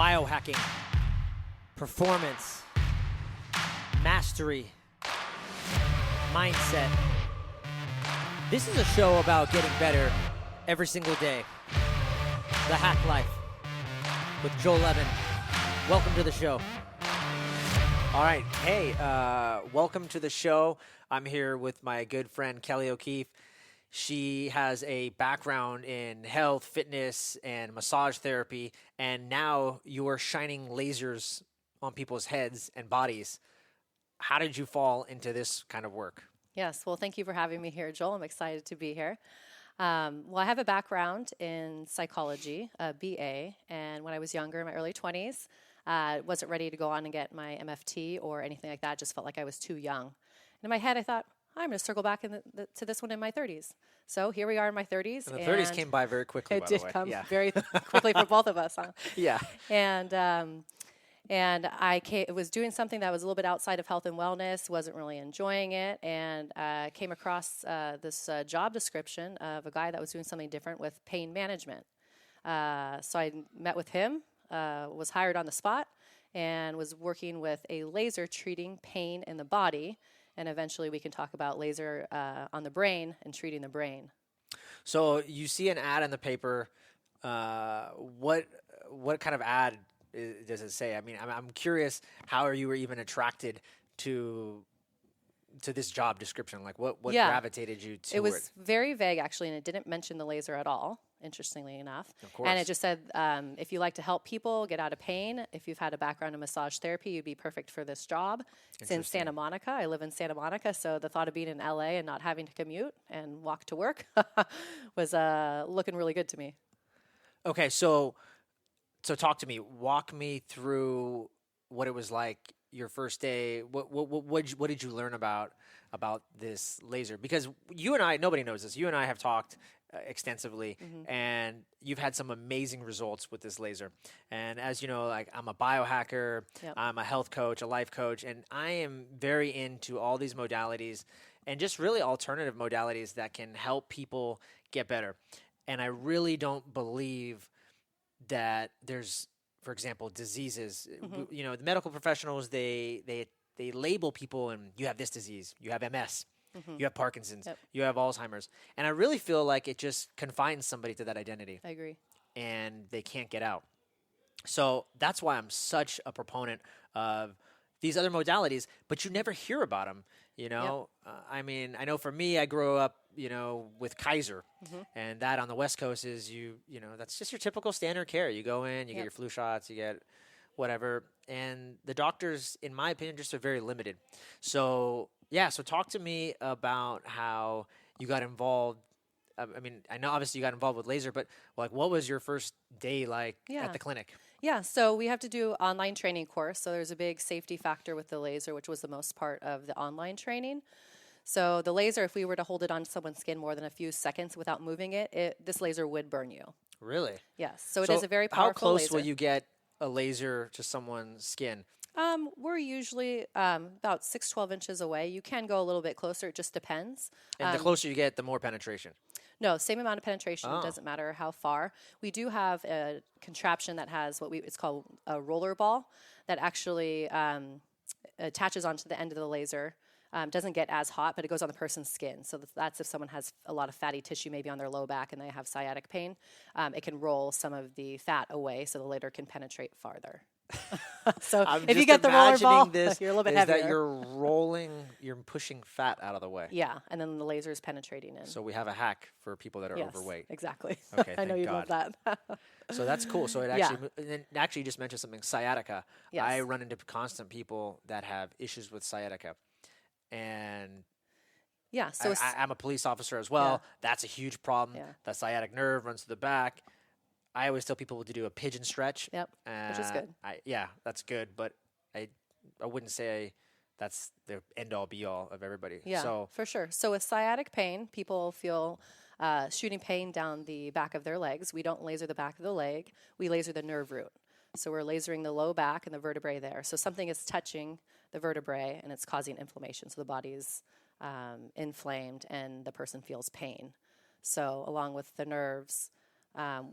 biohacking, performance, mastery, mindset. This is a show about getting better every single day. The Hack Life with Joel Levin. Welcome to the show. All right. Hey, welcome to the show. I'm here with my good friend, Kelly O'Keefe. She has a background in health, fitness, and massage therapy, and now you are shining lasers on people's heads and bodies. How did you fall into this kind of work? Yes, well, thank you for having me here, Joel. I'm excited to be here. Well, I have a background in psychology, a BA, and when I was younger, in my early 20s, wasn't ready to go on and get my MFT or anything like that. Just felt like I was too young. And in my head, I thought, I'm going to circle back to this one in my 30s. So here we are in my 30s. And the 30s came by very quickly, it by the did way. come very quickly for both of us, huh? Yeah. And I was doing something that was a little bit outside of health and wellness, wasn't really enjoying it, and came across this job description of a guy that was doing something different with pain management. So I met with him, was hired on the spot, and was working with a laser treating pain in the body. And eventually we can talk about laser on the brain and treating the brain. So you see an ad in the paper. What kind of ad does it say? I mean, I'm curious how you were even attracted to this job description. Like, what gravitated you to it? It was very vague, actually, and it didn't mention the laser at all, interestingly enough. Of course. And it just said, if you like to help people get out of pain, if you've had a background in massage therapy, you'd be perfect for this job. It's in Santa Monica. I live in Santa Monica, so the thought of being in LA and not having to commute and walk to work was looking really good to me. Okay, so talk to me. Walk me through what it was like your first day. What did you learn about this laser? Because you and I, nobody knows this. You and I have talked extensively, and you've had some amazing results with this laser. And as you know, like, I'm a biohacker, Yep. I'm a health coach, a life coach, and I am very into all these modalities and just really alternative modalities that can help people get better. And I really don't believe that there's, for example, diseases. You know, the medical professionals, they label people, and you have this disease, you have MS, you have Parkinson's, Yep. you have Alzheimer's. And I really feel like it just confines somebody to that identity, I agree. and they can't get out. So that's why I'm such a proponent of these other modalities, but you never hear about them, you know? I mean, I know for me, I grew up, you know, with Kaiser, and that on the West Coast is, you know, that's just your typical standard care. You go in, you get your flu shots, you get whatever, and the doctors, in my opinion, just are very limited. So, yeah, so talk to me about how you got involved. I mean, I know obviously you got involved with laser, but like, what was your first day like at the clinic? Yeah, so we have to do online training course. So there's a big safety factor with the laser, which was the most part of the online training. So the laser, if we were to hold it on someone's skin more than a few seconds without moving it, this laser would burn you. Really? Yes. So it is a very powerful How close laser. will you get a laser to someone's skin? We're usually about 12 inches away. You can go a little bit closer. It just depends. And the closer you get, the more penetration. No, same amount of penetration. It doesn't matter how far. We do have a contraption that has it's called a roller ball that actually attaches onto the end of the laser. Doesn't get as hot, but it goes on the person's skin. So that's if someone has a lot of fatty tissue maybe on their low back and they have sciatic pain. It can roll some of the fat away so the laser can penetrate farther. So if you get the roller ball, you're a little bit heavier. That you're pushing fat out of the way. Yeah, and then the laser is penetrating in. So we have a hack for people that are Yes, overweight. exactly. Okay, I know thank you God. love that. So that's cool. So it actually you just mentioned something, sciatica. Yes. I run into constant people that have issues with sciatica. And Yeah, so I'm a police officer as well. Yeah. That's a huge problem. Yeah. The sciatic nerve runs to the back. I always tell people to do a pigeon stretch. Yep, which is good. That's good, but I wouldn't say that's the end-all, be-all of everybody. Yeah, So for sure. So with sciatic pain, people feel shooting pain down the back of their legs. We don't laser the back of the leg. We laser the nerve root. So we're lasering the low back and the vertebrae there. So something is touching the vertebrae and it's causing inflammation. So the body's inflamed and the person feels pain. So along with the nerves,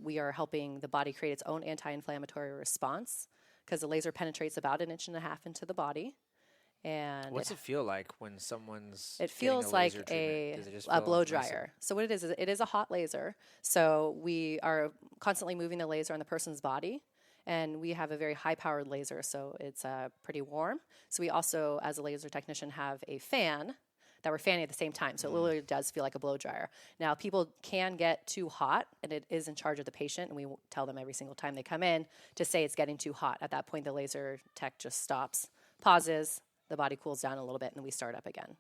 We are helping the body create its own anti-inflammatory response because the laser penetrates about 1.5 inches into the body. And What's it feel like when someone's it getting feels a like laser treatment? Does it just a feel blow nice and- dryer. So what it is a hot laser. So we are constantly moving the laser on the person's body. And we have a very high-powered laser, so it's pretty warm. So we also, as a laser technician, have a fan that we're fanning at the same time. So it literally does feel like a blow dryer. Now, people can get too hot, and it is in charge of the patient. And we tell them every single time they come in to say it's getting too hot. At that point, the laser tech just stops, pauses, the body cools down a little bit, and we start up again.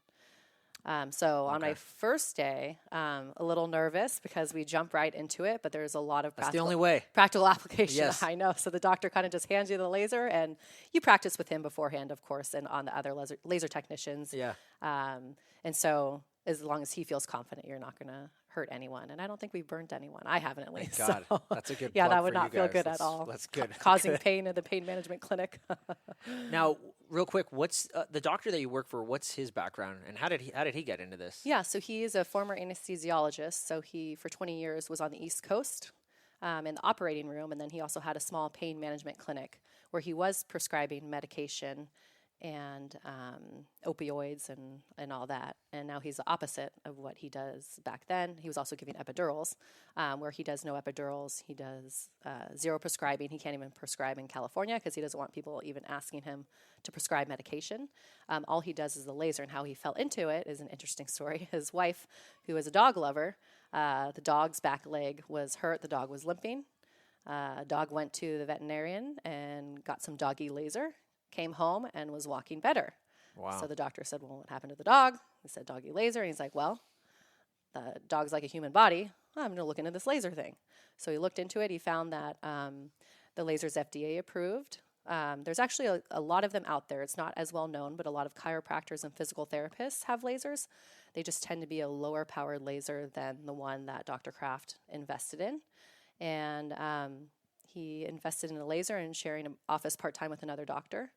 So on my first day, a little nervous because we jump right into it, but there's a lot of That's the only way. practical application. Yes. I know. So the doctor kind of just hands you the laser, and you practice with him beforehand, of course, and on the other laser technicians. Yeah. And so as long as he feels confident, you're not going to hurt anyone. And I don't think we've burned anyone. I haven't, at least. God, So, that's a good yeah, plug that would for not you feel guys. good That's- at all. that's good. Causing Good. pain in the pain management clinic. Now, real quick, what's the doctor that you work for? What's his background, and how did he get into this? Yeah, so he is a former anesthesiologist. So he, for 20 years, was on the East Coast in the operating room, and then he also had a small pain management clinic where he was prescribing medication and opioids and all that. And now he's the opposite of what he does back then. He was also giving epidurals, where he does no epidurals. He does zero prescribing. He can't even prescribe in California because he doesn't want people even asking him to prescribe medication. All he does is the laser, and how he fell into it is an interesting story. His wife, who is a dog lover, the dog's back leg was hurt. The dog was limping. Dog went to the veterinarian and got some doggy laser, came home and was walking better. Wow. So the doctor said, well, what happened to the dog? He said, doggy laser. And he's like, well, the dog's like a human body. I'm going to look into this laser thing. So he looked into it. He found that the laser's FDA approved. There's actually a lot of them out there. It's not as well known, but a lot of chiropractors and physical therapists have lasers. They just tend to be a lower powered laser than the one that Dr. Kraft invested in. And he invested in a laser and sharing an office part-time with another doctor.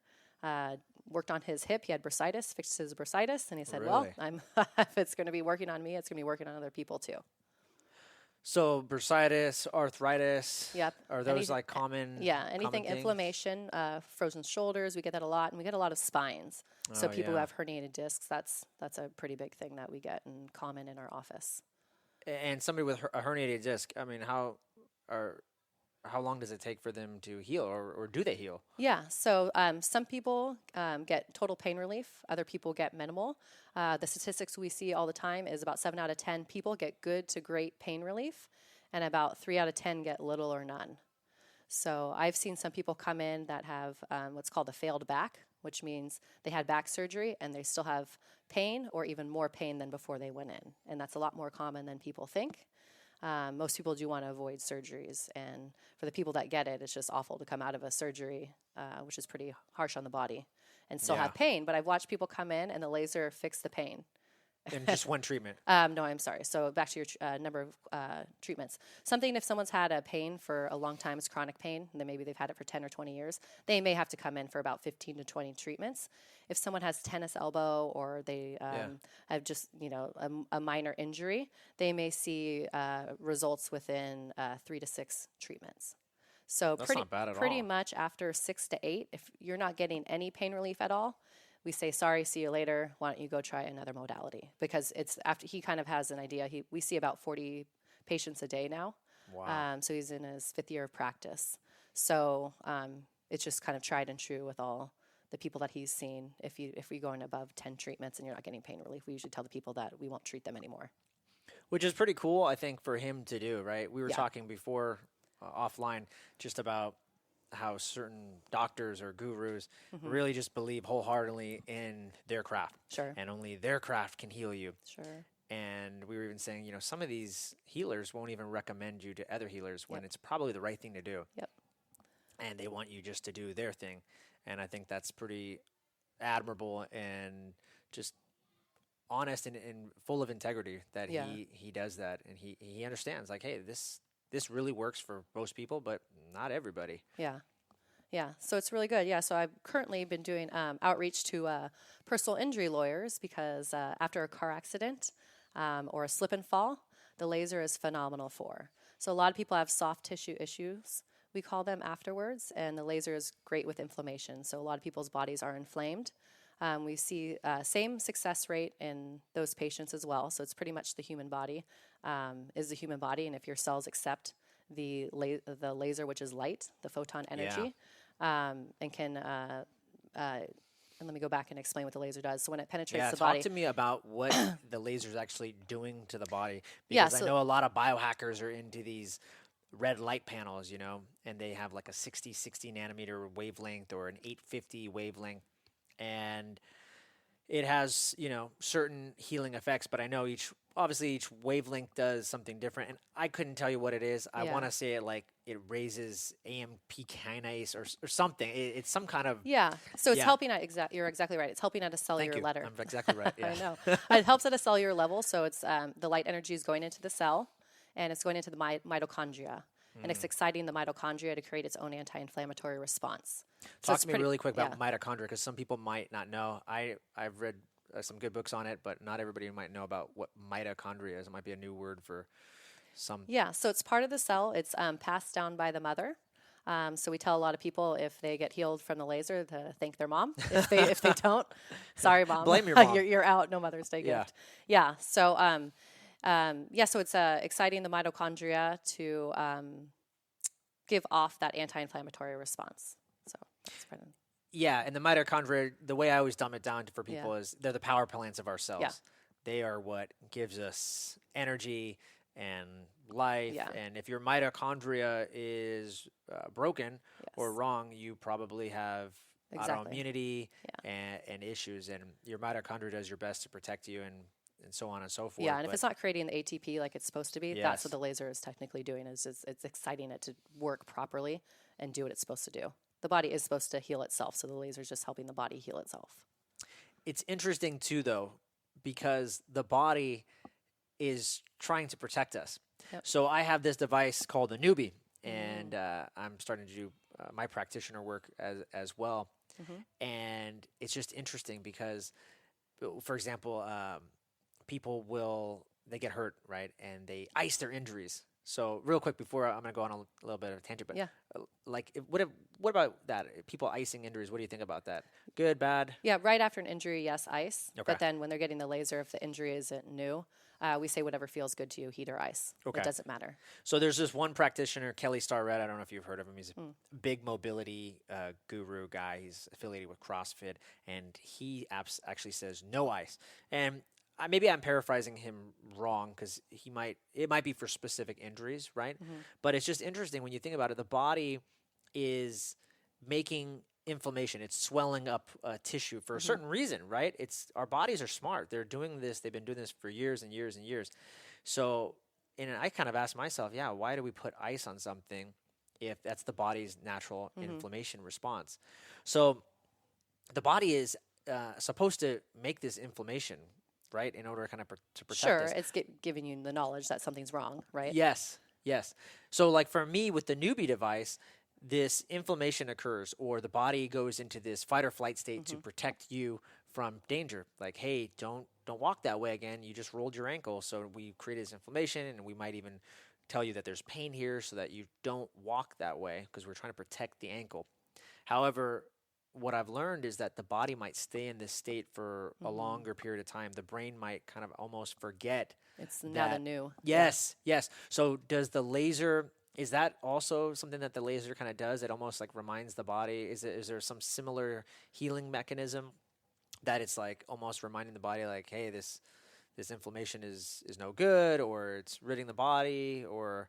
Worked on his hip. He had bursitis, fixed his bursitis, and he said, well, if it's going to be working on me, it's going to be working on other people too. So bursitis, arthritis, Yep. are those like common? Yeah, anything common things? inflammation, frozen shoulders, we get that a lot, and we get a lot of spines. So people who have herniated discs, that's a pretty big thing that we get and common in our office. And somebody with a herniated disc, I mean, how long does it take for them to heal, or do they heal? Yeah, so some people get total pain relief. Other people get minimal. The statistics we see all the time is about 7 out of 10 people get good to great pain relief, and about 3 out of 10 get little or none. So I've seen some people come in that have what's called a failed back, which means they had back surgery and they still have pain or even more pain than before they went in. And that's a lot more common than people think. Most people do want to avoid surgeries, and for the people that get it, it's just awful to come out of a surgery, which is pretty harsh on the body, and still have pain. But I've watched people come in, and the laser fixed the pain. In just one treatment? No, I'm sorry. So back to your number of treatments. Something, if someone's had a pain for a long time, it's chronic pain, and then maybe they've had it for 10 or 20 years, they may have to come in for about 15 to 20 treatments. If someone has tennis elbow or they have just, a minor injury, they may see results within 3 to 6 treatments. So That's not bad at pretty all. much after 6 to 8, if you're not getting any pain relief at all, we say, sorry, see you later. Why don't you go try another modality? Because it's after he kind of has an idea. We see about 40 patients a day now. Wow. So he's in his 5th year of practice. So it's just kind of tried and true with all the people that he's seen. If we go in above 10 treatments and you're not getting pain relief, we usually tell the people that we won't treat them anymore. Which is pretty cool, I think, for him to do, right? We were talking before offline just about how certain doctors or gurus really just believe wholeheartedly in their craft. Sure. And only their craft can heal you. Sure. And we were even saying, some of these healers won't even recommend you to other healers when it's probably the right thing to do. Yep. And they want you just to do their thing. And I think that's pretty admirable and just honest and full of integrity that he does that. And he understands, like, hey, this really works for most people, but not everybody. Yeah. Yeah. So it's really good. Yeah. So I've currently been doing outreach to personal injury lawyers because after a car accident or a slip and fall, the laser is phenomenal for. So a lot of people have soft tissue issues, we call them, afterwards, and the laser is great with inflammation. So a lot of people's bodies are inflamed. We see same success rate in those patients as well. So it's pretty much the human body is the human body, and if your cells accept the laser, which is light, the photon energy, and can and let me go back and explain what the laser does. So when it penetrates the body, talk to me about what the laser is actually doing to the body, Yeah, because so- I know a lot of biohackers are into these red light panels, you know, and they have like a 60 nanometer wavelength or an 850 wavelength, and it has, you know, certain healing effects, but I know obviously each wavelength does something different, and I couldn't tell you what it is. I Yeah. want to say it like it raises AMP kinase or something. It's some kind of Yeah. So it's Yeah. helping at you're exactly right. It's helping at a Thank cellular you. level. I'm exactly right. Yeah. I know. It helps at a cellular level. So it's the light energy is going into the cell, and it's going into the mitochondria, and it's exciting the mitochondria to create its own anti-inflammatory response. So Talk it's to me pretty- really quick about yeah. mitochondria, because some people might not know. I've read some good books on it, but not everybody might know about what mitochondria is. It might be a new word for some. Yeah, so it's part of the cell. It's passed down by the mother. So we tell a lot of people if they get healed from the laser to thank their mom. If they don't, sorry, mom. Blame your mom. you're out. No Mother's Day Yeah. gift. Yeah. So so it's exciting the mitochondria to give off that anti-inflammatory response. So that's part of it. Yeah, and the mitochondria, the way I always dumb it down for Yeah. people is they're the power plants of our cells. Yeah. They are what gives us energy and life. Yeah. And if your mitochondria is broken or Yes. wrong, you probably have Exactly. autoimmunity and issues. And your mitochondria does your best to protect you and so on and so forth. Yeah, and if But it's not creating the ATP like it's supposed to be, that's Yes. what the laser is technically doing. Is it's exciting it to work properly and do what it's supposed to do. The body is supposed to heal itself, so the laser is just helping the body heal itself. It's interesting too, though, because the body is trying to protect us. Yep. So I have this device called a newbie, and I'm starting to do my practitioner work as well. And it's just interesting because, for example, people they get hurt, right, and they ice their injuries. So real quick before I'm going to go on a little bit of a tangent, but Yeah. what about that? People icing injuries. What do you think about that? Good, bad? Yeah, right after an injury, yes, ice. Okay. But then when they're getting the laser, if the injury isn't new, we say whatever feels good to you, heat or ice. Okay. It doesn't matter. So there's this one practitioner, Kelly Starrett. I don't know if you've heard of him. He's a big mobility guru guy. He's affiliated with CrossFit, and he actually says no ice. And maybe I'm paraphrasing him wrong because it might be for specific injuries, right? But it's just interesting when you think about it. The body is making inflammation. It's swelling up tissue for a certain reason, right? Our bodies are smart. They're doing this. They've been doing this for years and years and years. So, and I kind of asked myself, why do we put ice on something if that's the body's natural inflammation response? So, the body is supposed to make this inflammation, right, in order kind of to protect Sure, us. it's giving you the knowledge that something's wrong, right? Yes. So, like for me with the newbie device, this inflammation occurs, or the body goes into this fight or flight state to protect you from danger. Like, hey, don't walk that way again. You just rolled your ankle, so we create this inflammation, and we might even tell you that there's pain here, so that you don't walk that way because we're trying to protect the ankle. However, what I've learned is that the body might stay in this state for a longer period of time. The brain might kind of almost forget. It's now the new. Yes. So does the laser, is that also something that the laser kind of does? It almost like reminds the body. Is there some similar healing mechanism that it's like almost reminding the body like, hey, this inflammation is no good, or it's ridding the body, or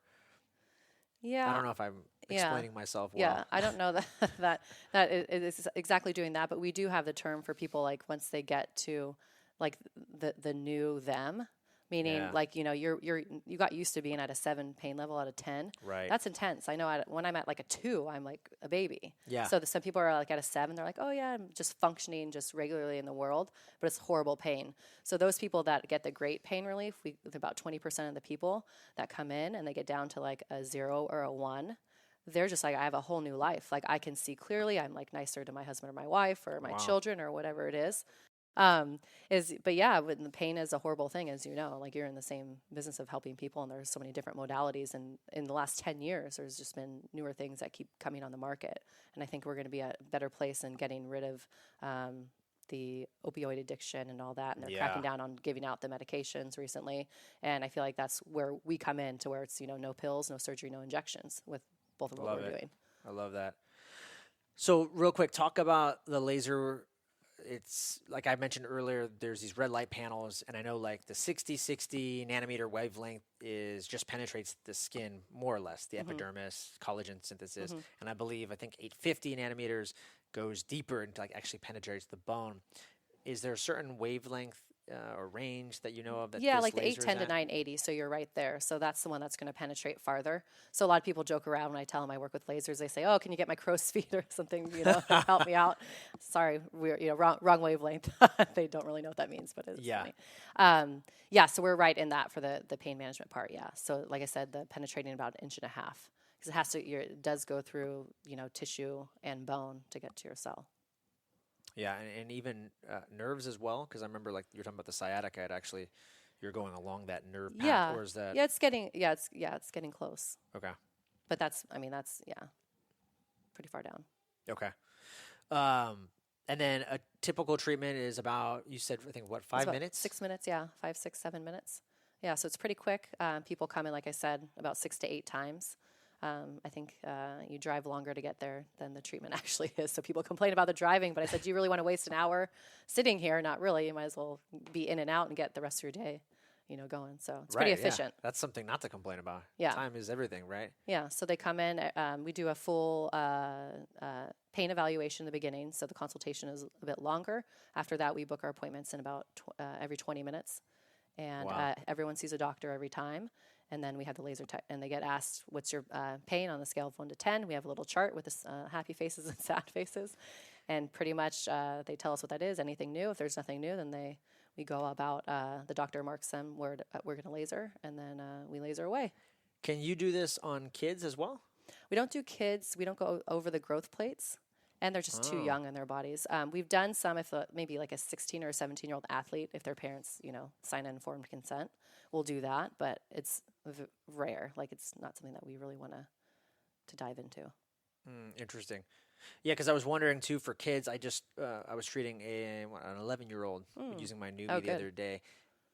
Yeah. I don't know if I'm explaining myself well. Yeah, I don't know that it is exactly doing that, but we do have the term for people like once they get to like the new them, meaning like you got used to being at a 7 pain level out of 10. Right. That's intense. I know when I'm at like a 2, I'm like a baby. Yeah. So some people are like at a 7, they're like, oh yeah, I'm just functioning just regularly in the world, but it's horrible pain. So those people that get the great pain relief, with about 20% of the people that come in and they get down to like a 0 or a 1. They're just like, I have a whole new life. Like I can see clearly. I'm like nicer to my husband or my wife or my children or whatever it is. But yeah, when the pain is a horrible thing, as you know, like you're in the same business of helping people, and there's so many different modalities. And in the last 10 years, there's just been newer things that keep coming on the market. And I think we're going to be at a better place in getting rid of the opioid addiction and all that. And they're cracking down on giving out the medications recently. And I feel like that's where we come in, to where it's, no pills, no surgery, no injections, with both of what we're doing. I love that. So real quick, talk about the laser. It's like I mentioned earlier, there's these red light panels, and I know like the 60 nanometer wavelength is just penetrates the skin more or less, the epidermis, collagen synthesis. And I think 850 nanometers goes deeper into like actually penetrates the bone. Is there a certain wavelength or range that you know of that Yeah, this like the laser is 810 to at? 980, so you're right there. So that's the one that's going to penetrate farther. So a lot of people joke around when I tell them I work with lasers. They say, "Oh, can you get my crow's feet or something, help me out?" Sorry, we're wrong wavelength. They don't really know what that means, but it's funny. Yeah, so we're right in that for the pain management part. Yeah, so like I said, the penetrating about 1.5 inches, because it has to. It does go through tissue and bone to get to your cell. Yeah, and even nerves as well, because I remember like you're talking about the sciatica. You're going along that nerve path, or is that? Yeah, it's getting close. Okay. But that's pretty far down. Okay. And then a typical treatment is about, you said, I think, what, 5 minutes? 6 minutes, yeah. 5, 6, 7 minutes. Yeah, so it's pretty quick. People come in, like I said, about 6 to 8 times. I think you drive longer to get there than the treatment actually is. So people complain about the driving, but I said, do you really want to waste an hour sitting here? Not really. You might as well be in and out and get the rest of your day, going. So it's pretty efficient. Yeah. That's something not to complain about. Yeah. Time is everything, right? Yeah. So they come in. We do a full pain evaluation in the beginning. So the consultation is a bit longer. After that, we book our appointments in about every 20 minutes. And everyone sees a doctor every time. And then we have the laser tech, and they get asked, "What's your pain on the scale of 1 to 10?" We have a little chart with happy faces and sad faces, and pretty much they tell us what that is. Anything new? If there's nothing new, then we go about. The doctor marks them where we're going to laser, and then we laser away. Can you do this on kids as well? We don't do kids. We don't go over the growth plates, and they're just too young in their bodies. We've done some if maybe like a 16 or a 17-year-old athlete, if their parents, sign informed consent, we'll do that. But it's rare. Like it's not something that we really want to dive into. Interesting. Yeah, because I was wondering too for kids. I was treating an 11-year-old using my newbie the other day,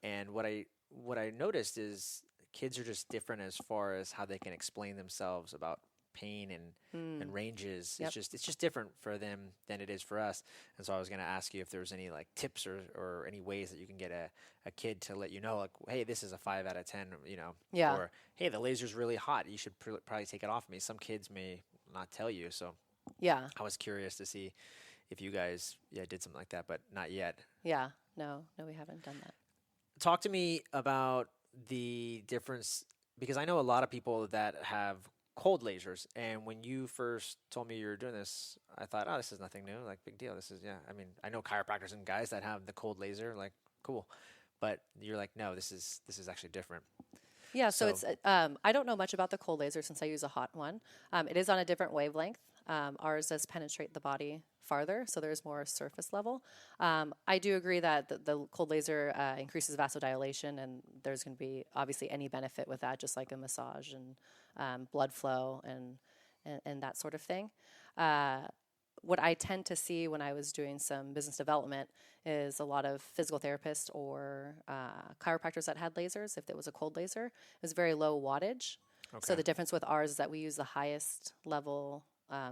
and what I noticed is kids are just different as far as how they can explain themselves about pain and ranges. Yep. It's just different for them than it is for us. And so I was going to ask you if there was any like tips or any ways that you can get a kid to let you know, like, hey, this is a 5 out of 10, or hey, the laser's really hot, you should probably take it off me. Some kids may not tell you, so I was curious to see if you guys did something like that, but not yet. No, we haven't done that. Talk to me about the difference, because I know a lot of people that have cold lasers, and when you first told me you were doing this, I thought, oh, this is nothing new, like big deal. This is, I mean, I know chiropractors and guys that have the cold laser, like cool, but you're like, no, this is actually different. Yeah, so it's I don't know much about the cold laser since I use a hot one. It is on a different wavelength. Ours does penetrate the body farther, so there's more surface level. I do agree that the cold laser increases vasodilation, and there's going to be obviously any benefit with that, just like a massage and blood flow and that sort of thing. What I tend to see when I was doing some business development is a lot of physical therapists or chiropractors that had lasers. If it was a cold laser, it was very low wattage. Okay. So the difference with ours is that we use the highest level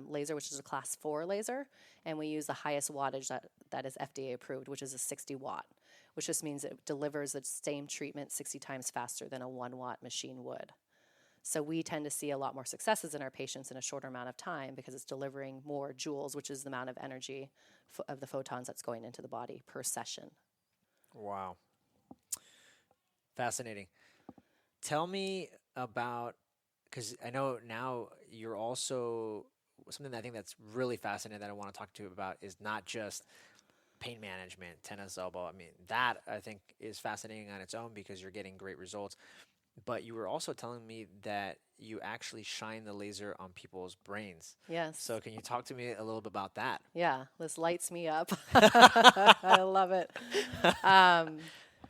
laser, which is a class 4 laser, and we use the highest wattage that is FDA approved, which is a 60 watt, which just means it delivers the same treatment 60 times faster than a 1 watt machine would. So we tend to see a lot more successes in our patients in a shorter amount of time because it's delivering more joules, which is the amount of energy of the photons that's going into the body per session. Wow. Fascinating. Tell me about, because I know now you're also, something that I think that's really fascinating that I want to talk to you about is not just pain management, tennis elbow. I mean, that I think is fascinating on its own because you're getting great results. But you were also telling me that you actually shine the laser on people's brains. Yes. So can you talk to me a little bit about that? Yeah, this lights me up. I love it.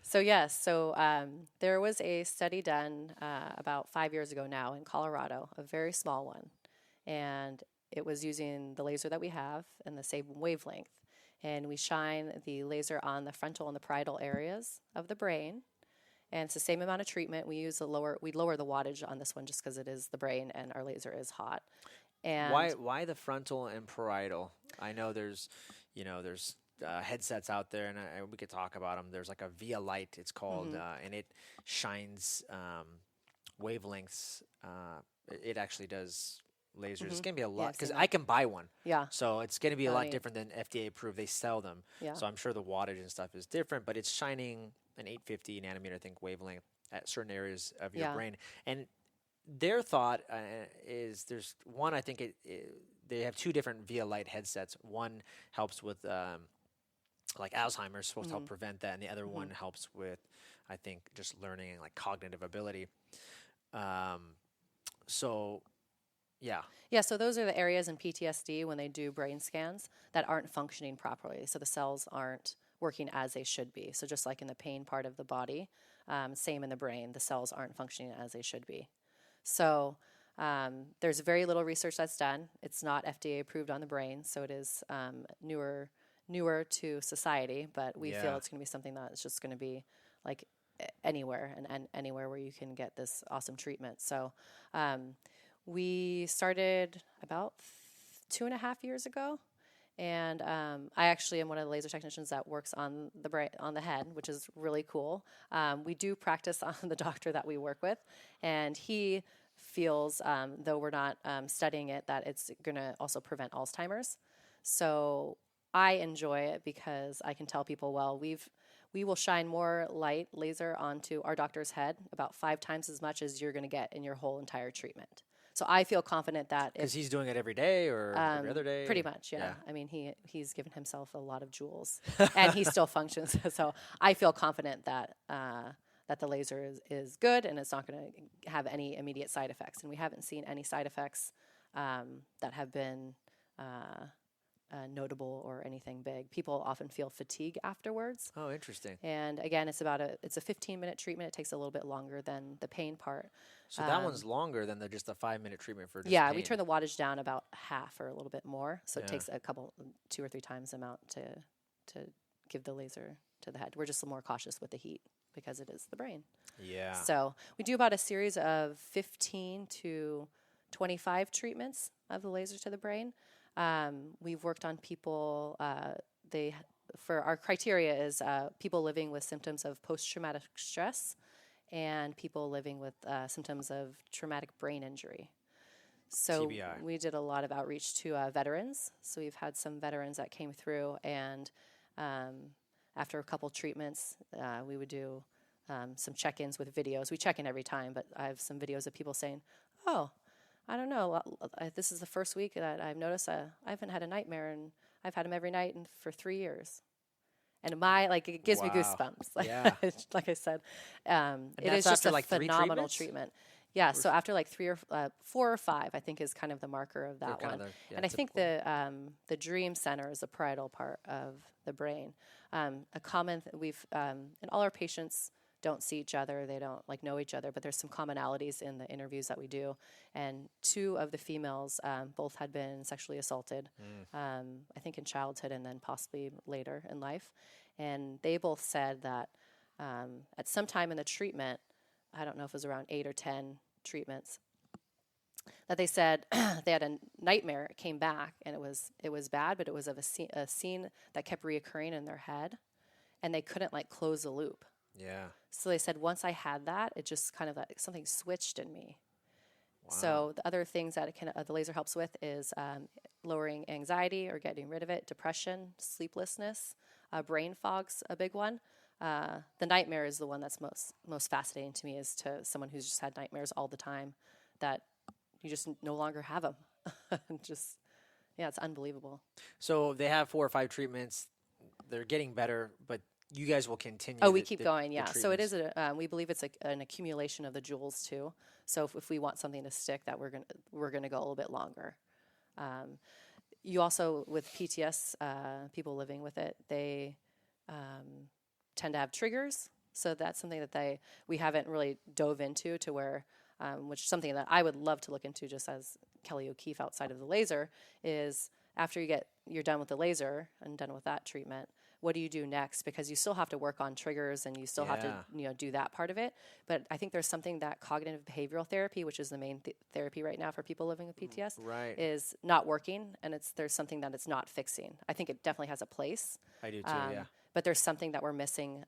So yes, there was a study done about 5 years ago now in Colorado, a very small one, and it was using the laser that we have and the same wavelength, and we shine the laser on the frontal and the parietal areas of the brain, and it's the same amount of treatment. We lower the wattage on this one just because it is the brain and our laser is hot. And Why the frontal and parietal? I know there's headsets out there, and we could talk about them. There's like a Via Light, it's called, and it shines wavelengths. It actually does lasers. It's gonna be a lot because I can buy one. Yeah. So it's gonna be a lot neat. different than FDA approved. They sell them. Yeah. So I'm sure the wattage and stuff is different, but it's shining an 850 nanometer, I think, wavelength at certain areas of your brain. And their thought is there's one. I think they have two different Via Light headsets. One helps with like Alzheimer's, supposed to help prevent that, and the other one helps with, I think, just learning and like cognitive ability. So, yeah. Yeah, so those are the areas in PTSD when they do brain scans that aren't functioning properly. So the cells aren't working as they should be. So just like in the pain part of the body, same in the brain, the cells aren't functioning as they should be. So there's very little research that's done. It's not FDA approved on the brain, so it is newer to society, but we feel it's going to be something that's just going to be like anywhere and anywhere where you can get this awesome treatment. So we started about 2.5 years ago, and I actually am one of the laser technicians that works on the brain, on the head, which is really cool. We do practice on the doctor that we work with, and he feels, though we're not studying it, that it's going to also prevent Alzheimer's. So I enjoy it because I can tell people, well, we will shine more light laser onto our doctor's head, about 5 times as much as you're going to get in your whole entire treatment. So I feel confident that Because he's doing it every day or every other day? pretty much, yeah. I mean, he's given himself a lot of jewels, and he still functions. So I feel confident that that the laser is good, and it's not going to have any immediate side effects. And we haven't seen any side effects that have been notable or anything big. People often feel fatigue afterwards. Oh, interesting. And again, it's a 15-minute treatment. It takes a little bit longer than the pain part. So that one's longer than just a 5-minute treatment for just Yeah, pain. we turn the wattage down about half or a little bit more. So it takes 2 or 3 times the amount to give the laser to the head. We're just more cautious with the heat because it is the brain. Yeah. So we do about a series of 15 to 25 treatments of the laser to the brain. We've worked on people, for our criteria is people living with symptoms of post-traumatic stress and people living with symptoms of traumatic brain injury. So TBI. we did a lot of outreach to veterans. So we've had some veterans that came through, and after a couple treatments, we would do some check-ins with videos. We check in every time, but I have some videos of people saying, oh, I don't know, this is the first week that I've noticed I haven't had a nightmare, and I've had them every night for 3 years. And it gives me goosebumps. Yeah. Like I said, it is that's just after a like 3 phenomenal treatments? treatment. Yeah, so after like 4 or 5, I think is kind of the marker of that kind one. of And I think the dream center is the parietal part of the brain. A common and all our patients don't see each other, they don't know each other, but there's some commonalities in the interviews that we do. And 2 of the females both had been sexually assaulted, I think in childhood and then possibly later in life. And they both said that at some time in the treatment, I don't know if it was around 8 or 10 treatments, that they said they had a nightmare. It came back, and it was bad, but it was of a scene that kept reoccurring in their head, and they couldn't close the loop. Yeah. So they said once I had that, it just kind of something switched in me. Wow. So the other things that the laser helps with is lowering anxiety or getting rid of it, depression, sleeplessness, brain fog's a big one. The nightmare is the one that's most fascinating to me, is to someone who's just had nightmares all the time, that you just no longer have them. It's unbelievable. So they have 4 or 5 treatments. They're getting better, but You guys will continue. Oh, we keep going, the yeah. So it treatments. is we believe it's an accumulation of the jewels too. So if we want something to stick, that we're gonna go a little bit longer. You also with PTS, people living with it, they tend to have triggers. So that's something that we haven't really dove into to where, which is something that I would love to look into just as Kelly O'Keefe outside of the laser is after you're done with the laser and done with that treatment, what do you do next? Because you still have to work on triggers and you still have to do that part of it. But I think there's something that cognitive behavioral therapy, which is the main therapy right now for people living with PTS, Right. is not working, and there's something that it's not fixing. I think it definitely has a place. I do too. Yeah. But there's something that we're missing,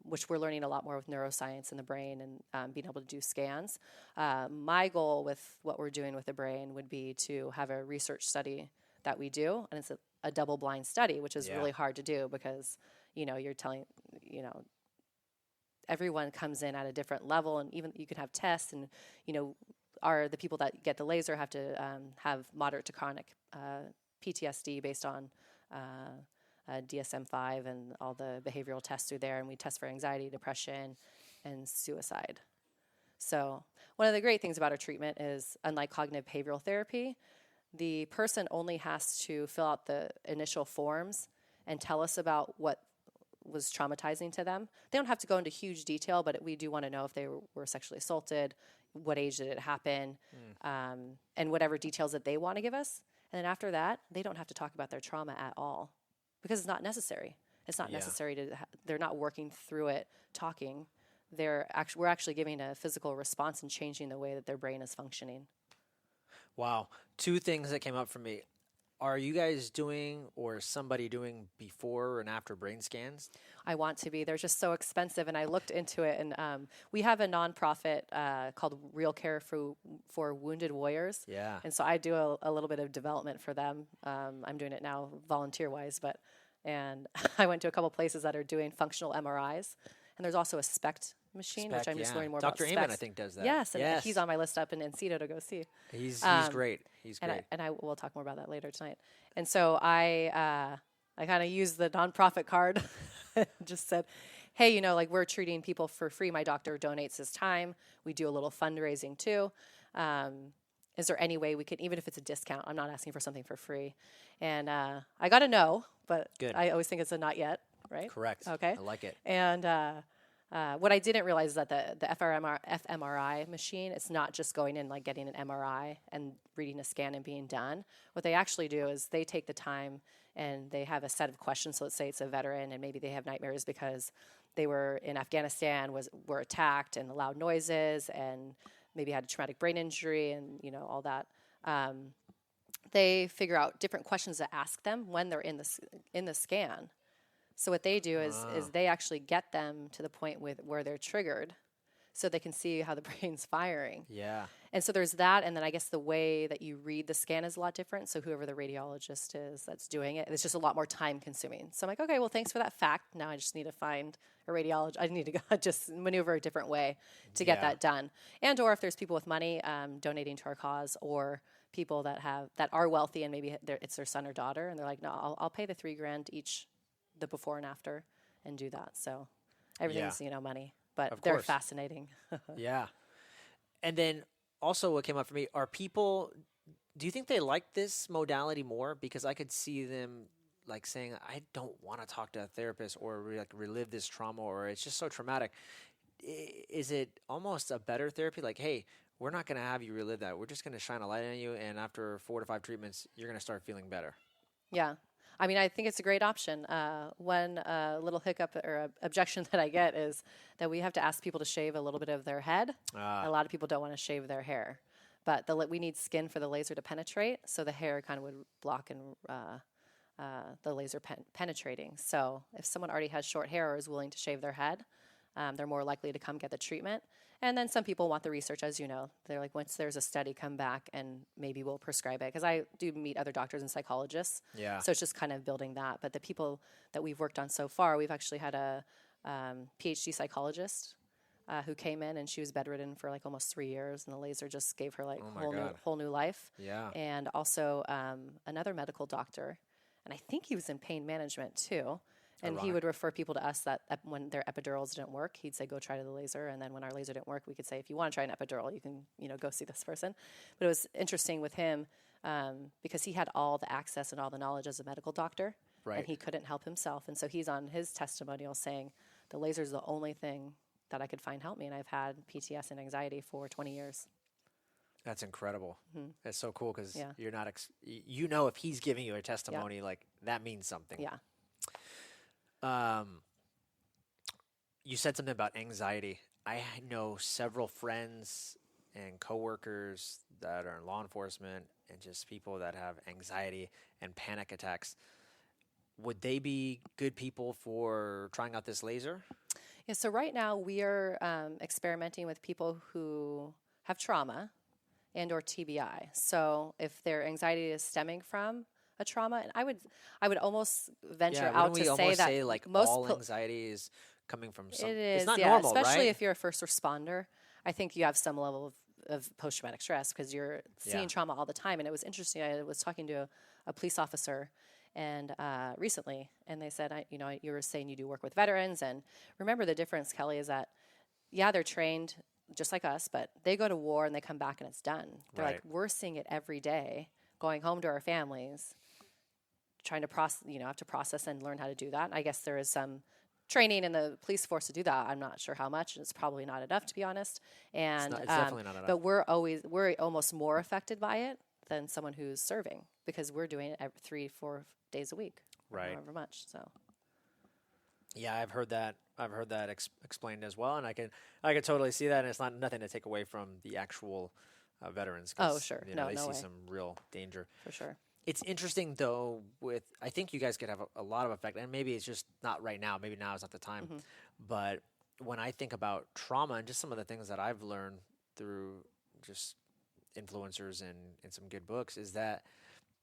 which we're learning a lot more with neuroscience in the brain and being able to do scans. My goal with what we're doing with the brain would be to have a research study that we do, and it's a double-blind study, which is really hard to do because, you're telling, everyone comes in at a different level, and even you can have tests, and, the people that get the laser have to have moderate to chronic PTSD based on DSM-5 and all the behavioral tests through there, and we test for anxiety, depression, and suicide. So one of the great things about our treatment is, unlike cognitive behavioral therapy, the person only has to fill out the initial forms and tell us about what was traumatizing to them. They don't have to go into huge detail, but we do want to know if they were sexually assaulted, what age did it happen, and whatever details that they want to give us. And then after that, they don't have to talk about their trauma at all because it's not necessary. It's not necessary to, they're not working through it, talking. We're actually giving a physical response and changing the way that their brain is functioning. Wow. Two things that came up for me. Are you guys doing or somebody doing before and after brain scans? I want to be. They're just so expensive, and I looked into it. And we have a nonprofit called Real Care for Wounded Warriors. Yeah. And so I do a little bit of development for them. I'm doing it now volunteer-wise, and I went to a couple places that are doing functional MRIs. And there's also a SPECT machine, which I'm just learning more about. Dr. Amen, I think, does that. Yes, and he's on my list up in Encino to go see. He's great. He's great. And I will talk more about that later tonight. And so I kind of used the nonprofit card, just said, hey, we're treating people for free. My doctor donates his time. We do a little fundraising too. Is there any way we can, even if it's a discount, I'm not asking for something for free. And I got a no, but Good. I always think it's a not yet, right? Correct. Okay. I like it. And what I didn't realize is that the fMRI machine, it's not just going in like getting an MRI and reading a scan and being done. What they actually do is they take the time and they have a set of questions. So let's say it's a veteran and maybe they have nightmares because they were in Afghanistan, were attacked and loud noises and maybe had a traumatic brain injury and all that. They figure out different questions to ask them when they're in the scan. So what they do is they actually get them to the point where they're triggered so they can see how the brain's firing. Yeah. And so there's that, and then I guess the way that you read the scan is a lot different. So whoever the radiologist is that's doing it, it's just a lot more time consuming. So I'm like, okay, well, thanks for that fact. Now I just need to find a radiologist. I need to go just maneuver a different way to get that done. And or if there's people with money donating to our cause, or people that are wealthy and maybe it's their son or daughter, and they're like, no, I'll pay the $3,000 each, the before and after, and do that. So everything's money, but they're fascinating. Yeah. And then also what came up for me are people, do you think they like this modality more? Because I could see them like saying, I don't want to talk to a therapist or relive this trauma, or it's just so traumatic. Is it almost a better therapy? Like, hey, we're not going to have you relive that. We're just going to shine a light on you, and after 4 to 5 treatments, you're going to start feeling better. Yeah. I mean, I think it's a great option. One little hiccup or objection that I get is that we have to ask people to shave a little bit of their head. A lot of people don't want to shave their hair. But we need skin for the laser to penetrate, so the hair kind of would block and the laser penetrating. So if someone already has short hair or is willing to shave their head, they're more likely to come get the treatment. And then some people want the research, as you know. They're like, once there's a study, come back and maybe we'll prescribe it. Because I do meet other doctors and psychologists. Yeah. So it's just kind of building that. But the people that we've worked on so far, we've actually had a PhD psychologist who came in, and she was bedridden for like almost 3 years. And the laser just gave her like whole new life. Yeah. And also another medical doctor. And I think he was in pain management too. And he Ironic. would refer people to us that when their epidurals didn't work, he'd say, go try the laser. And then when our laser didn't work, we could say, if you want to try an epidural, you can, go see this person. But it was interesting with him because he had all the access and all the knowledge as a medical doctor. Right. And he couldn't help himself. And so he's on his testimonial saying, the laser is the only thing that I could find help me. And I've had PTSD and anxiety for 20 years. That's incredible. That's so cool because Yeah. you're not, if he's giving you a testimony, like that means something. Yeah. You said something about anxiety. I know several friends and coworkers that are in law enforcement and just people that have anxiety and panic attacks. Would they be good people for trying out this laser? Yeah, so right now we are experimenting with people who have trauma and or TBI. So if their anxiety is stemming from a trauma, and I would almost venture out to say that like most all anxiety is coming from some. it is, It's not yeah, normal, especially right? if you're a first responder. I think you have some level of post-traumatic stress because you're seeing Yeah. trauma all the time. And it was interesting. I was talking to a police officer and recently, and they said, you were saying you do work with veterans, and remember the difference, Kelly, is that they're trained just like us, but they go to war and they come back and it's done. They're like, Right. we're seeing it every day, going home to our families, trying to process, have to process and learn how to do that. I guess there is some training in the police force to do that. I'm not sure how much. It's probably not enough, to be honest. And it's definitely not enough. But we're almost more affected by it than someone who's serving because we're doing it every 3-4 days a week, or Right. however much. So Yeah, I've heard that. I've heard that explained as well, and I can totally see that. And it's nothing to take away from the actual veterans. 'Cause, Oh, sure. they No see way. some real danger. for sure. It's interesting though. I think you guys could have a lot of effect, and maybe it's just not right now. Maybe now is not the time. Mm-hmm. But when I think about trauma and just some of the things that I've learned through just influencers and some good books, is that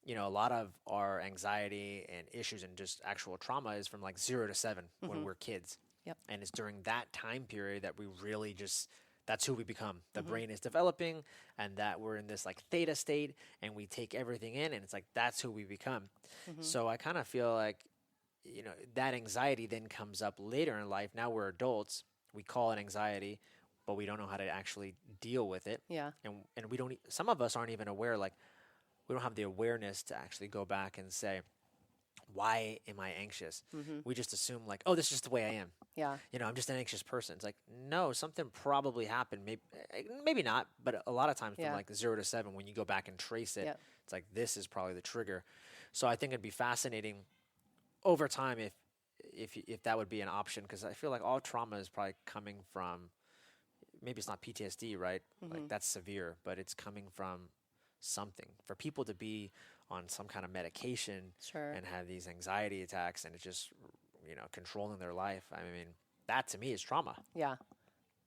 a lot of our anxiety and issues and just actual trauma is from like 0 to 7 when we're kids. Yep. And it's during that time period that we really that's who we become. The brain is developing and that we're in this like theta state and we take everything in and it's like that's who we become. So I kind of feel like, that anxiety then comes up later in life. Now we're adults. We call it anxiety, but we don't know how to actually deal with it. Yeah. And we don't, some of us aren't even aware, like, we don't have the awareness to actually go back and say, why am I anxious? We just assume like, oh, this is just the way I am. Yeah. I'm just an anxious person. It's like, no, something probably happened. Maybe not, but a lot of times Yeah. from like 0 to 7, when you go back and trace it, Yep. it's like, this is probably the trigger. So I think it'd be fascinating over time if that would be an option, because I feel like all trauma is probably coming from, maybe it's not PTSD, right? Like that's severe, but it's coming from something. For people to be on some kind of medication Sure. and have these anxiety attacks and it's just, controlling their life. I mean, that to me is trauma. Yeah,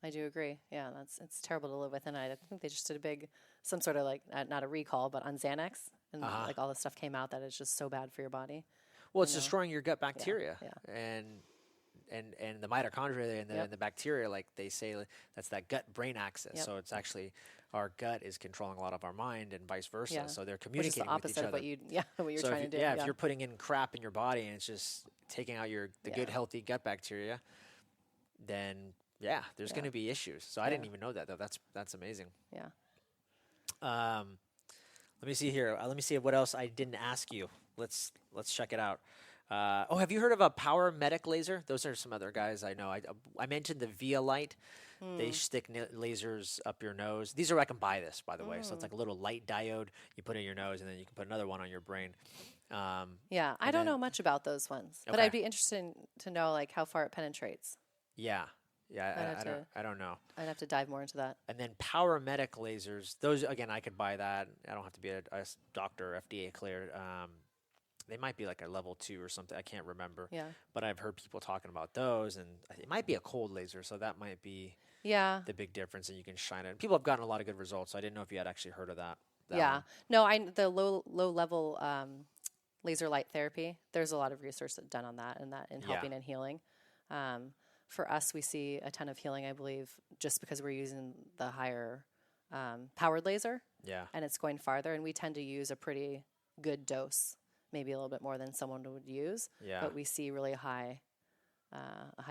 I do agree. Yeah, it's terrible to live with. And I think they just did some sort of like, not a recall, but on Xanax. And like all the stuff came out that it's just so bad for your body. Well, it's destroying your gut bacteria. yeah. And the mitochondria and the bacteria, like they say, that's that gut-brain axis. Yep. So it's actually our gut is controlling a lot of our mind and vice versa. Yeah. So they're Which is communicating the with each opposite other. of what you're So trying to do. if you're putting in crap in your body and it's just taking out the good, healthy gut bacteria, then there's going to be issues. So I didn't even know that though. That's amazing. Yeah. Let me see here. Let me see what else I didn't ask you. Let's check it out. Have you heard of a power medic laser? Those are some other guys I know. I mentioned the Via Light. They stick lasers up your nose. These are, I can buy this, by the way. So it's like a little light diode you put in your nose, and then you can put another one on your brain. Yeah, I don't know much about those ones, but Okay. I'd be interested to know like how far it penetrates. Yeah. have I don't know. I'd have to dive more into that. And then power medic lasers. Those again, I could buy that. I don't have to be a doctor, FDA cleared. They might be like a level 2 or something. I can't remember. Yeah. But I've heard people talking about those, and it might be a cold laser, so that might be Yeah. the big difference, and you can shine it. And people have gotten a lot of good results, so I didn't know if you had actually heard of that. Yeah. one. No, the low level laser light therapy. There's a lot of research done on that and in Yeah. helping and healing. For us, we see a ton of healing, I believe, just because we're using the higher powered laser Yeah. and it's going farther. And we tend to use a pretty good dose maybe a little bit more than someone would use. Yeah. But we see really a high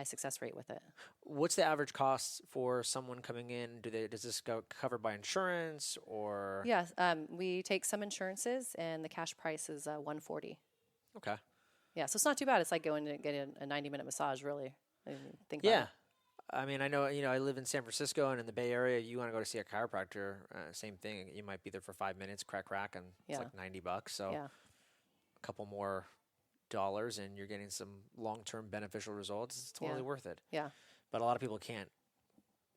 success rate with it. What's the average cost for someone coming in? Does this go covered by insurance or? Yes, we take some insurances, and the cash price is $140. Okay. Yeah, so it's not too bad. It's like going to get a 90-minute massage, really. I mean, think about Yeah. it. I mean, I know, I live in San Francisco and in the Bay Area. You want to go to see a chiropractor, same thing. You might be there for 5 minutes, crack, and it's like $90. So Yeah. a couple more dollars and you're getting some long-term beneficial results. It's totally worth it. Yeah. But a lot of people can't,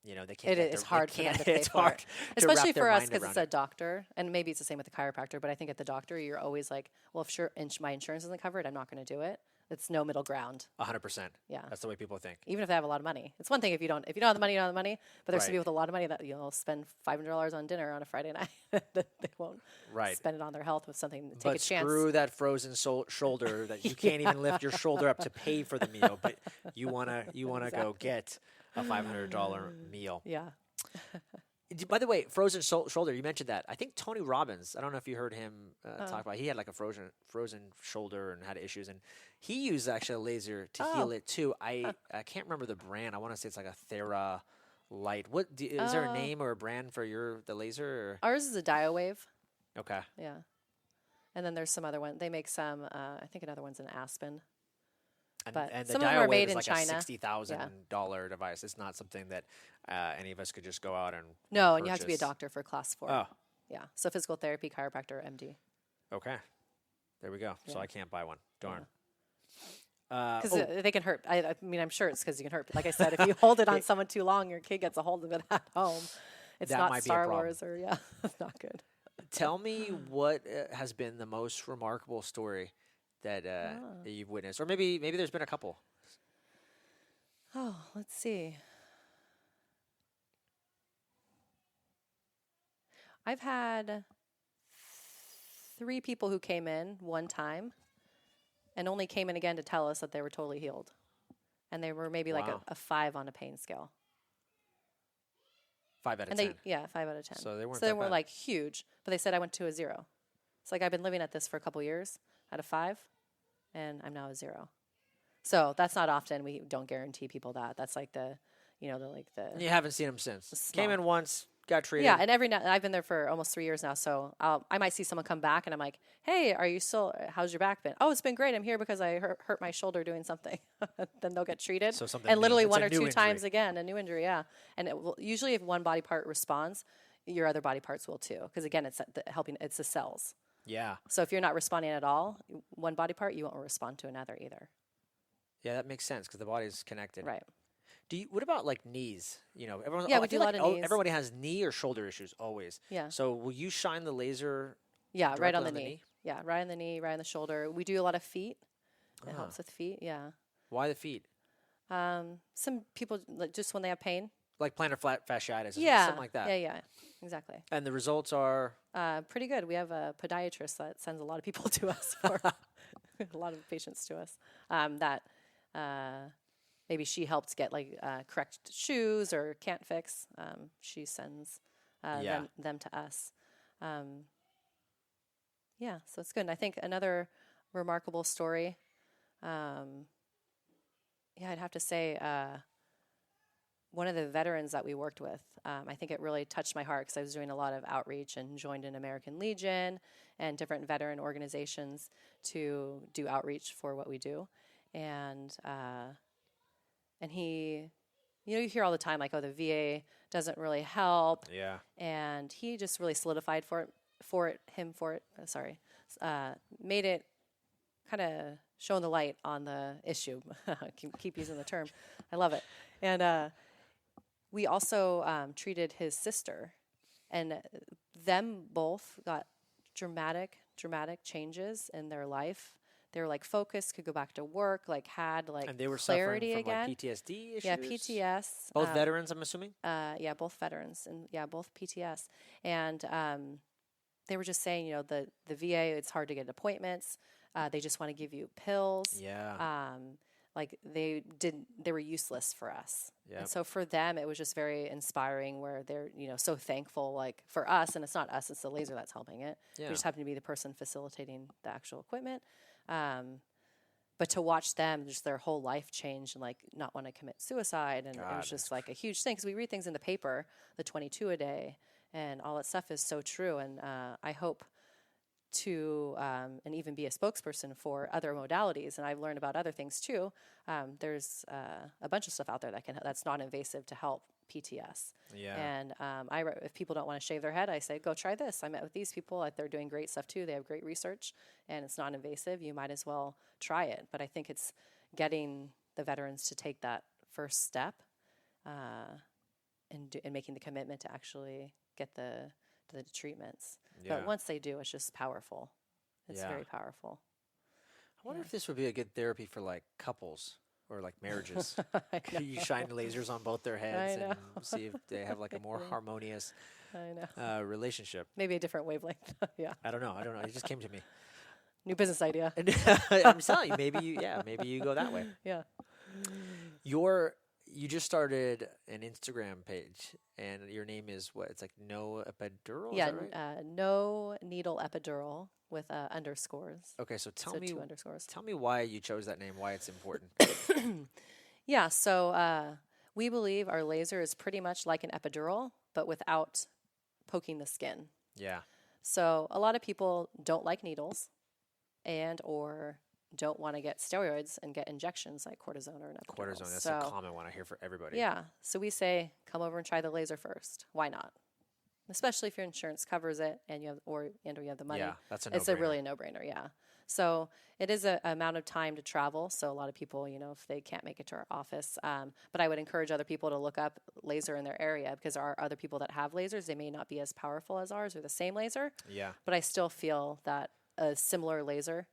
they can't. It is hard for them to pay It's for hard it. to Especially wrap their for us mind because around it's a it. doctor, and maybe it's the same with the chiropractor, but I think at the doctor, you're always like, well, if my insurance isn't covered, I'm not going to do it. It's no middle ground. 100%. Yeah. That's the way people think. Even if they have a lot of money. It's one thing if you don't have the money, you don't have the money, but there's some Right. people with a lot of money that you'll spend $500 on dinner on a Friday night. That they won't Right. spend it on their health with something, take But a chance. screw that frozen shoulder that you can't even lift your shoulder up to pay for the meal, but you wanna go get a $500 meal. Yeah. By the way, frozen shoulder, you mentioned that. I think Tony Robbins, I don't know if you heard him talk about it. He had like a frozen shoulder and had issues, and he used actually a laser to heal it too. I can't remember the brand. I want to say it's like a Thera Light. Is there a name or a brand for the laser? Or? Ours is a DioWave. Okay. Yeah. And then there's some other one. They make some, I think another one's an Aspen. But And the some of them are DioWave made is in like China. a $60,000 device. It's not something that any of us could just go out and No, and you have to be a purchase. doctor for class 4. Oh, Yeah. So physical therapy, chiropractor, MD. okay. There we go. So Yeah. I can't buy one. Darn. Because Oh, they can hurt. I mean, I'm sure it's because you can hurt. But like I said, if you hold it on someone too long, your kid gets a hold of it at home. It's That not might be a Star problem. Wars or, yeah, it's not good. tell me what has been the most remarkable story that you've witnessed, or maybe there's been a couple. Oh, let's see. I've had 3 people who came in one time and only came in again to tell us that they were totally healed. And they were maybe like Wow. a 5 on a pain scale. 5 out of And 10. 5 out of 10. So they weren't So they that weren't bad. like huge, but they said I went to a 0. It's like I've been living at this for a couple years at a 5, and I'm now a 0. So that's not often. We don't guarantee people that. That's like the. You haven't seen him since. small. Came in once, got treated. Yeah, and every now I've been there for almost 3 years now. So I might see someone come back, and I'm like, "Hey, are you still? How's your back been? Oh, it's been great. I'm here because I hurt my shoulder doing something." Then they'll get treated. So something and new. literally It's one a or new 2 injury. times again, a new injury. Yeah, and usually if one body part responds, your other body parts will too. Because again, it's helping. It's the cells. Yeah. So if you're not responding at all, one body part, you won't respond to another either. Yeah, that makes sense because the body's connected. Right. What about like knees? Everyone. Yeah, I we do feel a like lot of knees. everybody has knee or shoulder issues always. Yeah. So will you shine the laser? Yeah, right Directly on the on the knee. knee? Yeah, right on the knee, right on the shoulder. We do a lot of feet. It Ah. helps with feet. Yeah. Why the feet? Some people just when they have pain. Like plantar fasciitis, or Yeah. something like that. Yeah, exactly. And the results are Pretty good. We have a podiatrist that sends a lot of people to us for a lot of patients to us. That maybe she helped get like correct shoes or can't fix. She sends them to us. Yeah, so it's good. And I think another remarkable story. I'd have to say one of the veterans that we worked with, I think it really touched my heart because I was doing a lot of outreach and joined an American Legion and different veteran organizations to do outreach for what we do. And he, you hear all the time like, oh, the VA doesn't really help. yeah. And he just really solidified made it kind of shone the light on the issue. keep using the term. I love it. And we also treated his sister, and them both got dramatic changes in their life. They were like focused, could go back to work, like had like And they were clarity suffering from again. like PTSD issues. Yeah, PTS. Both veterans, I'm assuming. Yeah, both veterans, and both PTS. And they were just saying, the VA, it's hard to get appointments. They just want to give you pills. Yeah. like they were useless for us. Yep. And so for them, it was just very inspiring where they're, so thankful, like for us, and it's not us, it's the laser that's helping it. Yeah. We just happen to be the person facilitating the actual equipment. But to watch them, just their whole life change and like not want to commit suicide. And it was just like a huge thing. Because we read things in the paper, the 22 a day, and all that stuff is so true. And I hope to and even be a spokesperson for other modalities, and I've learned about other things too. There's a bunch of stuff out there that's non-invasive to help PTS. Yeah. And if people don't want to shave their head, I say go try this. I met with these people; like, they're doing great stuff too. They have great research, and it's non-invasive. You might as well try it. But I think it's getting the veterans to take that first step, and making the commitment to actually get the treatments. Yeah. But once they do, it's just powerful. It's Yeah. very powerful. I wonder if this would be a good therapy for like couples or like marriages. I You shine lasers on both their heads know. and see if they have like a more harmonious I know. relationship. Maybe a different wavelength. Yeah. I don't know. It just came to me. New business idea. And I'm telling you, maybe you go that way. Yeah. You just started an Instagram page, and your name is what? It's like No Epidural. Yeah. Is that right? No needle epidural with underscores. Okay, so tell So me 2 underscores. Tell me why you chose that name. Why it's important. Yeah. So we believe our laser is pretty much like an epidural, but without poking the skin. Yeah. So a lot of people don't like needles, or don't want to get steroids and get injections like cortisone or an epidural. Cortisone. That's so, a common one I hear for everybody. Yeah. So we say, come over and try the laser first. Why not? Especially if your insurance covers it and you have the money. Yeah, that's It's really a no-brainer. Yeah. So it is a amount of time to travel. So a lot of people, if they can't make it to our office, but I would encourage other people to look up laser in their area, because there are other people that have lasers. They may not be as powerful as ours or the same laser. Yeah. But I still feel that a similar laser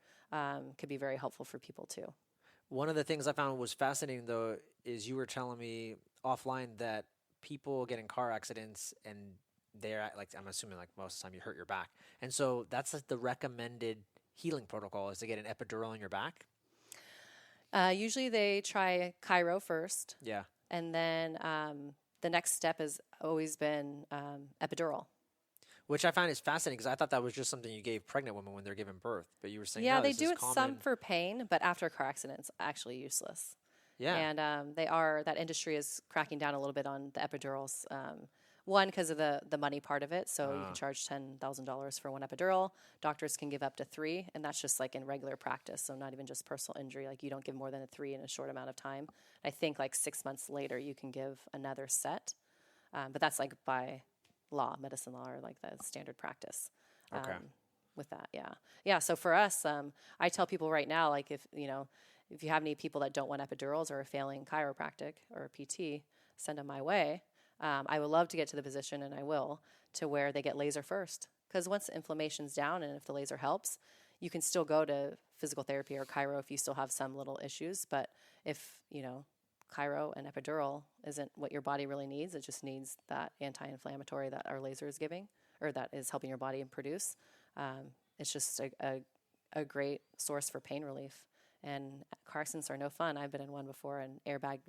could be very helpful for people too. One of the things I found was fascinating, though, is you were telling me offline that people get in car accidents and they're like, I'm assuming like most of the time you hurt your back. And so that's like the recommended healing protocol is to get an epidural in your back. Usually they try chiro first. Yeah. And then the next step has always been epidural. Which I find is fascinating, because I thought that was just something you gave pregnant women when they're giving birth. But you were saying, Yeah, no, they this do is it common. some for pain, but after a car accident, it's actually useless. Yeah. And that industry is cracking down a little bit on the epidurals. One, because of the money part of it. So you can charge $10,000 for one epidural. Doctors can give up to 3, and that's just like in regular practice. So not even just personal injury. Like you don't give more than 3 in a short amount of time. I think like 6 months later, you can give another set. But that's like by medicine law, or like the standard practice. Okay. With that, yeah. Yeah, so for us, I tell people right now, like if you have any people that don't want epidurals or are failing chiropractic or PT, send them my way. I would love to get to the position, and I will, to where they get laser first. Because once the inflammation's down and if the laser helps, you can still go to physical therapy or chiro if you still have some little issues. But if, chiro and epidural isn't what your body really needs, it just needs that anti-inflammatory that our laser is giving, or that is helping your body produce. It's just a great source for pain relief. And car accidents are no fun. I've been in one before, and airbag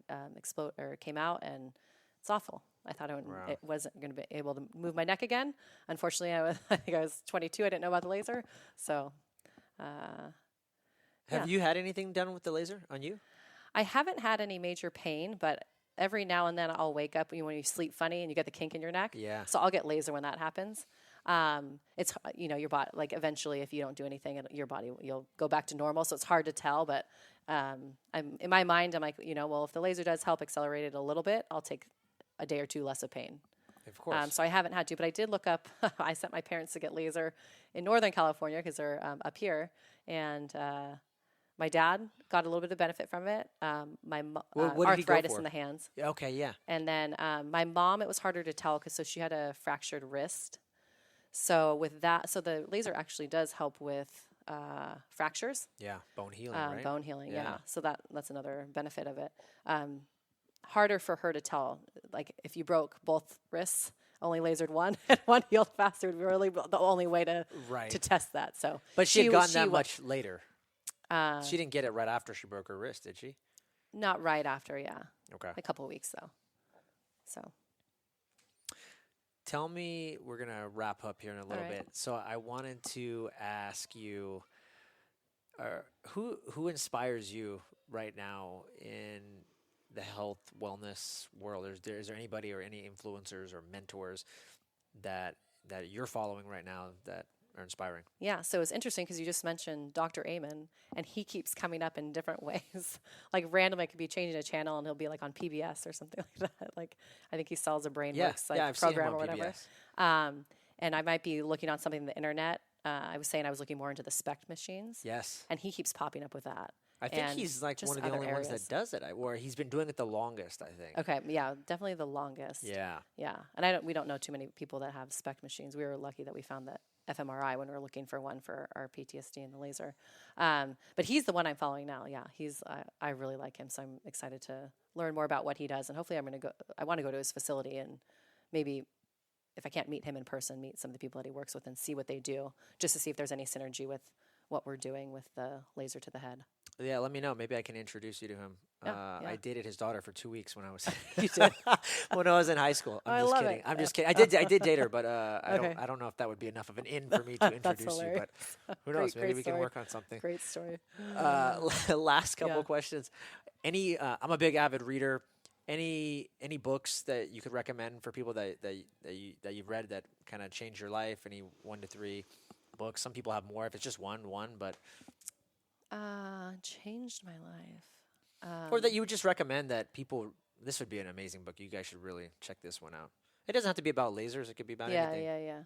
came out, and it's awful. I thought it wasn't going to be able to move my neck again. Unfortunately, I think I was 22. I didn't know about the laser. So, Have you had anything done with the laser on you? I haven't had any major pain, but every now and then I'll wake up when you sleep funny and you get the kink in your neck. Yeah. So I'll get laser when that happens. It's your body, like eventually if you don't do anything, your body, you'll go back to normal. So it's hard to tell, but I'm in my mind, I'm like, well, if the laser does help accelerate it a little bit, I'll take a day or 2 less of pain. Of course. So I haven't had to, but I did look up. I sent my parents to get laser in Northern California because they're up here, and my dad got a little bit of benefit from it. My what did he go arthritis for? in the hands. Okay, yeah. And then my mom, it was harder to tell because she had a fractured wrist. So with that, the laser actually does help with fractures. Yeah, bone healing, right? Bone healing, yeah. So that's another benefit of it. Harder for her to tell. Like if you broke both wrists, only lasered one, and one healed faster would be really the only way to test that. So, but she had gotten that much later. She didn't get it right after she broke her wrist, did she? Not right after, yeah. Okay. A couple of weeks though. So. Tell me, we're going to wrap up here in a little right. bit. So I wanted to ask you, who inspires you right now in the health wellness world? Is there anybody or any influencers or mentors that you're following right now that are inspiring? Yeah, so it's interesting because you just mentioned Dr. Amen, and he keeps coming up in different ways. Like randomly, I could be changing a channel, and he'll be like on PBS or something like that. Like I think he sells a BrainWorks I've seen him program on or whatever. PBS. And I might be looking on something on the internet. I was saying I was looking more into the SPECT machines. Yes. And he keeps popping up with that. I think And he's like just one of the other only ones areas. that does it, or he's been doing it the longest, I think. Okay, yeah, definitely the longest. Yeah. Yeah, and we don't know too many people that have SPECT machines. We were lucky that we found that fMRI when we were looking for one for our PTSD and the laser. But he's the one I'm following now. Yeah, I really like him, so I'm excited to learn more about what he does. And hopefully I want to go to his facility and maybe, if I can't meet him in person, meet some of the people that he works with and see what they do, just to see if there's any synergy with what we're doing with the laser to the head. Yeah, let me know. Maybe I can introduce you to him. Yeah. I dated his daughter for 2 weeks when I was You did? when I was in high school. I I'm just love kidding. it. I'm just kidding. I did date her, but Okay. I don't know if that would be enough of an in for me to introduce you. But who knows? Maybe great we can story. work on something. Great story. Last couple Yeah. questions. I'm a big avid reader. Any books that you could recommend for people that you've read that kind of changed your life? Any 1 to 3 books? Some people have more. If it's just one, but Changed my life. or that you would just recommend that people. This would be an amazing book. You guys should really check this one out. It doesn't have to be about lasers. It could be about anything. Yeah.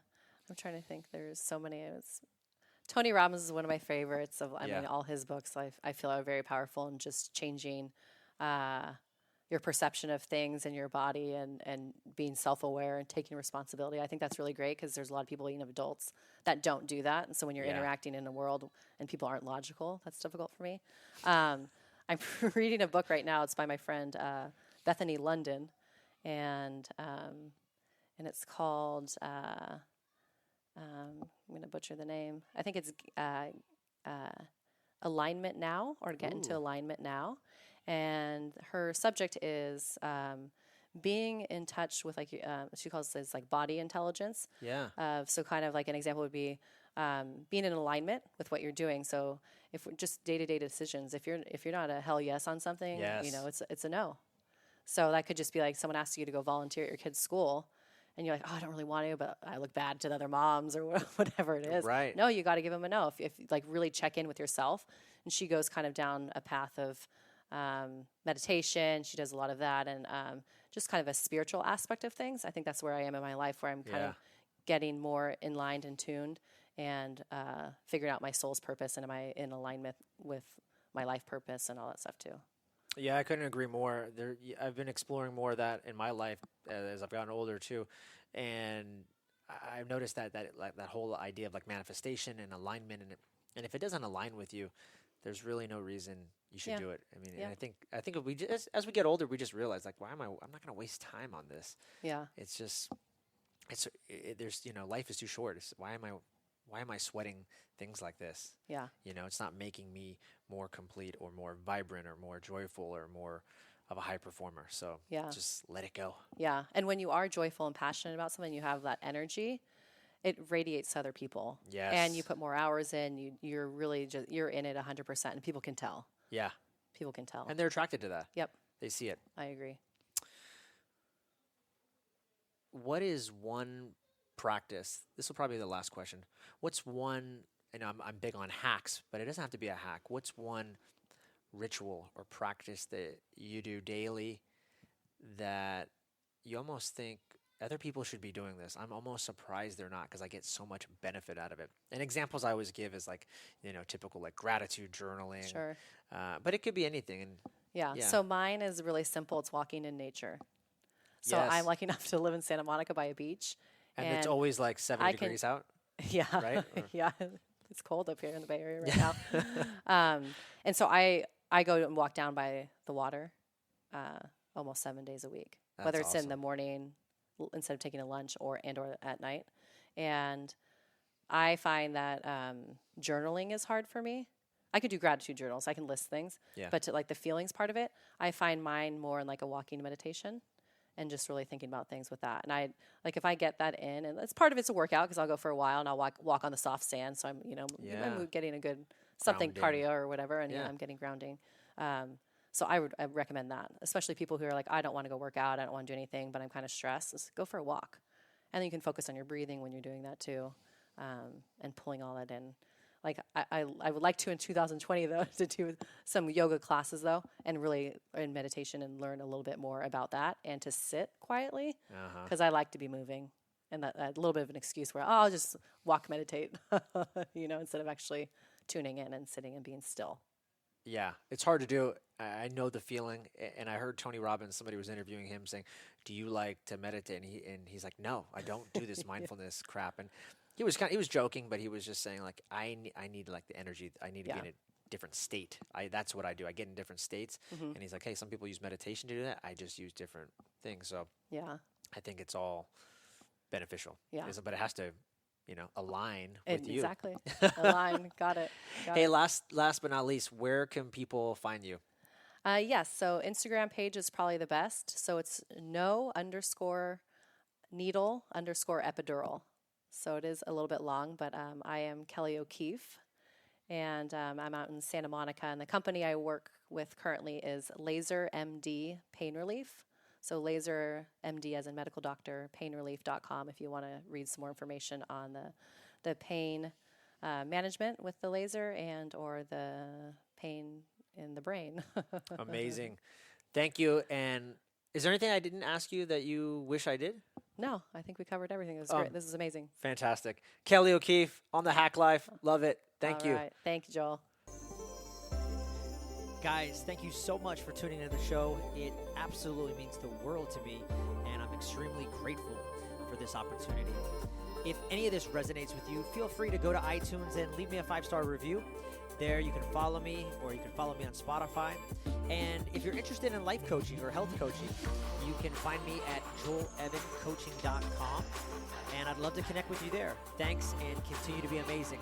I'm trying to think. There's so many. Tony Robbins is one of my favorites. I mean, all his books I feel are very powerful in just changing your perception of things in your body and being self-aware and taking responsibility. I think that's really great because there's a lot of people, even adults, that don't do that. And so when you're interacting in a world and people aren't logical, that's difficult for me. I'm reading a book right now. It's by my friend Bethany London, and it's called I'm going to butcher the name. I think it's Alignment Now, or Get Into Alignment Now. And her subject is being in touch with, like, she calls this like body intelligence. Yeah. So kind of like an example would be being in alignment with what you're doing. So if we're just day-to-day decisions, if you're not a hell yes on something, it's a no. So that could just be like someone asks you to go volunteer at your kid's school, and you're like, oh, I don't really want to, but I look bad to the other moms or whatever it is. Right. No, you got to give them a no. If like really check in with yourself. And she goes kind of down a path of meditation. She does a lot of that, and just kind of a spiritual aspect of things. I think that's where I am in my life, where I'm kind of getting more in line and tuned, and figuring out my soul's purpose, and am I in alignment with my life purpose and all that stuff too. Yeah, I couldn't agree more. I've been exploring more of that in my life as I've gotten older too, and I've noticed that whole idea of like manifestation and alignment, and if it doesn't align with you, there's really no reason you should do it. I mean, and I think if we just, as we get older, we just realize like, I'm not going to waste time on this. Yeah. It's just, there's, life is too short. Why am I sweating things like this? Yeah. It's not making me more complete or more vibrant or more joyful or more of a high performer. So just let it go. Yeah. And when you are joyful and passionate about something, you have that energy, it radiates to other people. Yes. And you put more hours in, you're really you're in it 100%, and people can tell. Yeah. People can tell. And they're attracted to that. Yep. They see it. I agree. What is one practice? This will probably be the last question. What's one, and I'm big on hacks, but it doesn't have to be a hack. What's one ritual or practice that you do daily that you almost think other people should be doing this? I'm almost surprised they're not, because I get so much benefit out of it. And examples I always give is like, typical like gratitude journaling. Sure. But it could be anything. And Yeah. So mine is really simple. It's walking in nature. So Yes. I'm lucky enough to live in Santa Monica by a beach. and it's always like 70 degrees out. Yeah. Right? Yeah. It's cold up here in the Bay Area right now. And so I go and walk down by the water almost 7 days a week, That's whether it's in awesome. the morning instead of taking a lunch or at night. And I find that journaling is hard for me. I could do gratitude journals. I can list things. Yeah. But to like the feelings part of it, I find mine more in like a walking meditation and just really thinking about things with that. And I like if I get that in, and it's part of it's a workout because I'll go for a while and I'll walk on the soft sand. So I'm, I'm getting a good something Grounding. cardio or whatever, and Yeah. I'm getting grounding. So I recommend that, especially people who are like, I don't want to go work out, I don't want to do anything, but I'm kind of stressed. Just go for a walk, and then you can focus on your breathing when you're doing that too, and pulling all that in. Like I would like to in 2020 though to do some yoga classes though, and really in meditation and learn a little bit more about that, and to sit quietly because I like to be moving, and that a little bit of an excuse where I'll just walk meditate, instead of actually tuning in and sitting and being still. Yeah, it's hard to do. I know the feeling, and I heard Tony Robbins. Somebody was interviewing him saying, "Do you like to meditate?" And he's like, "No, I don't do this mindfulness crap." And he was joking, but he was just saying like, "I need like the energy. I need to be in a different state. That's what I do. I get in different states." And he's like, "Hey, some people use meditation to do that. I just use different things." So Yeah. I think it's all beneficial. Yeah. But it has to, align with you. Exactly. Align. Got it. Hey, last but not least, where can people find you? Yes. So Instagram page is probably the best. So it's no_needle_epidural. So it is a little bit long, but I am Kelly O'Keefe, and I'm out in Santa Monica. And the company I work with currently is Laser MD Pain Relief. So Laser MD as in medical doctor, painrelief.com if you want to read some more information on the pain management with the laser and or the pain in the brain. Amazing. Thank you. And is there anything I didn't ask you that you wish I did? No, I think we covered everything. It was great. This is amazing. Fantastic. Kelly O'Keefe on the Hack Life. Love it. Thank All you. right. Thank you, Joel. Guys, thank you so much for tuning into the show. It absolutely means the world to me, and I'm extremely grateful for this opportunity. If any of this resonates with you, feel free to go to iTunes and leave me a 5-star review. There you can follow me, or you can follow me on Spotify. And if you're interested in life coaching or health coaching, you can find me at joelevancoaching.com, and I'd love to connect with you there. Thanks, and continue to be amazing.